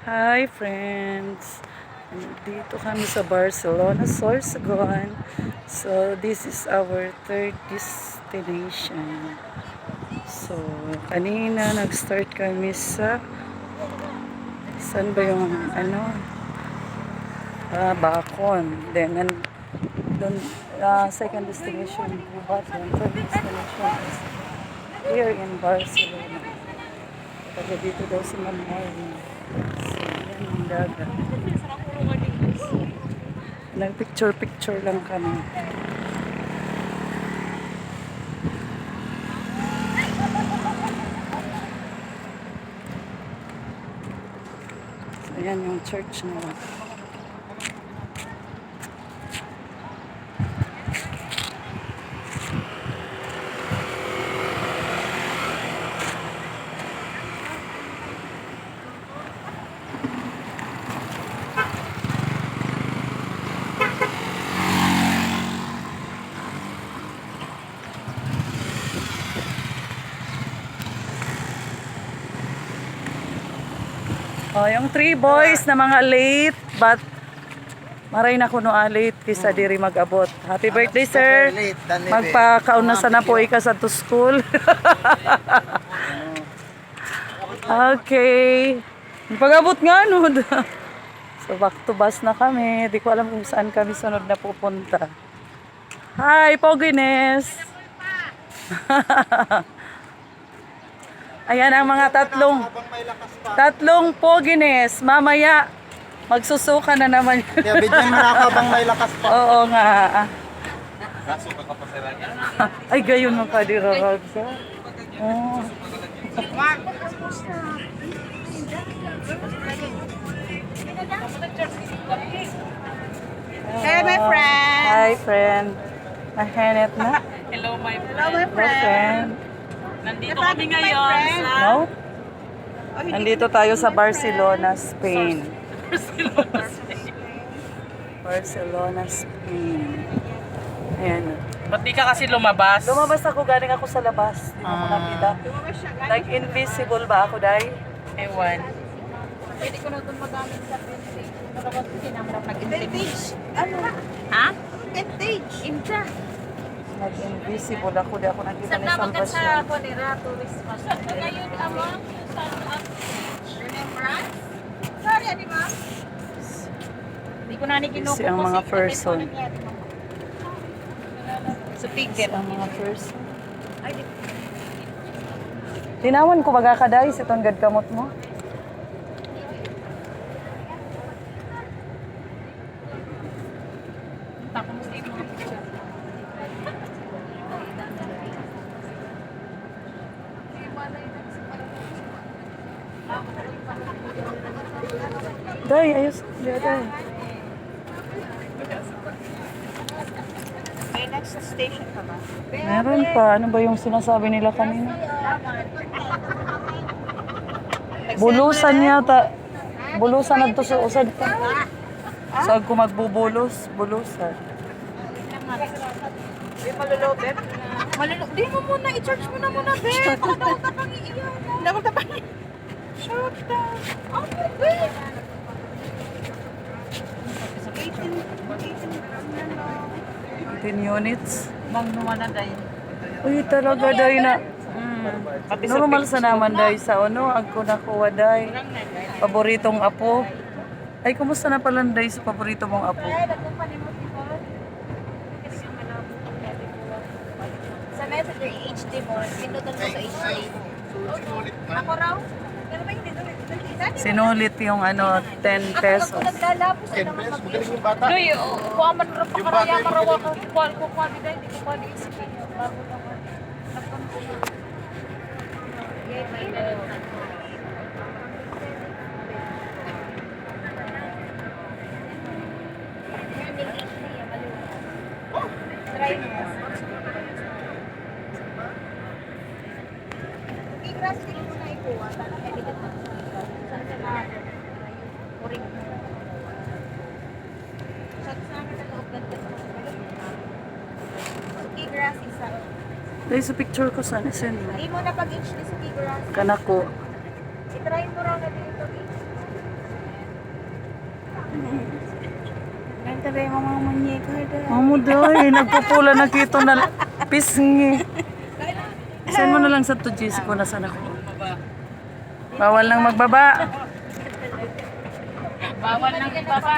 Hi friends! Dito kami sa Barcelona, Sorsogon. So, this is our third destination. So, kanina nag-start kami sa saan ba yung Bacon. Then, dun, second destination, Gubat. Then, third destination is here in Barcelona. Taga dito daw si Ma'am Marvin. So, yan yung dagat. Nag-picture-picture lang kami. So, yan yung church nila. Oh, yung three boys na mga late, but maray na kuno late kisa diri mag-abot. Happy birthday, sir. Magpakauna sana po ika sa to school. Okay. Pag-abot nga no. So back to bus na kami. Di ko alam kung saan kami sunod na pupunta. Hi, Pogines. Ayan ang mga tatlong Pogines. Mamaya magsusuka na naman. Kaya bigyan mo na ako habang may lakas pa. Oo nga. Ay, gayon mo pa di Raragsa. Oh. Hey, my friend. Hi, friend. Nahenet na. Hello, my Hello, friend. Nandito kami ngayon sa... No? Nandito tayo sa Barcelona, Spain. Barcelona, Spain. Ayan. Ba't di ka kasi lumabas? Lumabas ako, galing ako sa labas. Hindi mo nakita. Like invisible ba ako, Day? Ewan. Pwede ko na itong magamit sa vintage. Nakapag ko sinamrap nag-vintage. Vintage? Ano? Ha? Vintage! Inta! Nag-invisible ako, di ako nakita Saan ni naman ka sa Salvation. Ponera Tourist Bus? Ngayon, ama, remembrance? Sorry, di ba? Hindi ko na ni kinukuha. Kasi ang mga person. Sa ticket. Ang mga person. Tinawan ko baga ka, Day, si itong gadkamot mo. Tapos mo sa mga picture. Day, ayos. Day. May next station ka ba? Meron pa. Ano ba yung sinasabi nila kanina? Bulusan yata. Bulusan na to sa usad pa. Saan ko magbubulos? Bulusan. May malulobet? Di mo muna, i-charge mo na muna, be. Baka daw ka pang iiyak. Hindi ako tapang. Shoot down. Oh, be. 10 units. Mang naman na dahil. Uy, talaga, Day, na. Pati sa Normal sa naman, Day, sa ano, ako nakuha, Day. Paboritong apo. Ay, kumusta na pala, Day, sa paborito mong apo? Sa Messenger HD mo, pinutan mo sa HD. Ako raw? Pero ba hindi doon? Sinulit yung ano, 10 Ako pesos. naglalapos na naman mag Magaling yung bata. Doy, kuha man rin pa karaya marawa ko. Kuha di dahil, hindi ko pa diisip niya. Bago naman. Nagkonsumo. Yay, may dalawa. Try mo. I-grass din mo na ikuha. Sana edited na. Saan ka na? Uring. Sa akin sa loob ng test. Suki grass isa. Day, sa picture ko, saan isin? Hindi mo na pag-inch ni suki grass. Kanako. I-try mo raw na dito. Ganito ba yung mga munyeka dahil? Amo day, nagpupula na kito na pisngi. Send mo na lang sa 2Gc ko nasaan ako. Bawal nang magbaba. Bawal nang ibaba.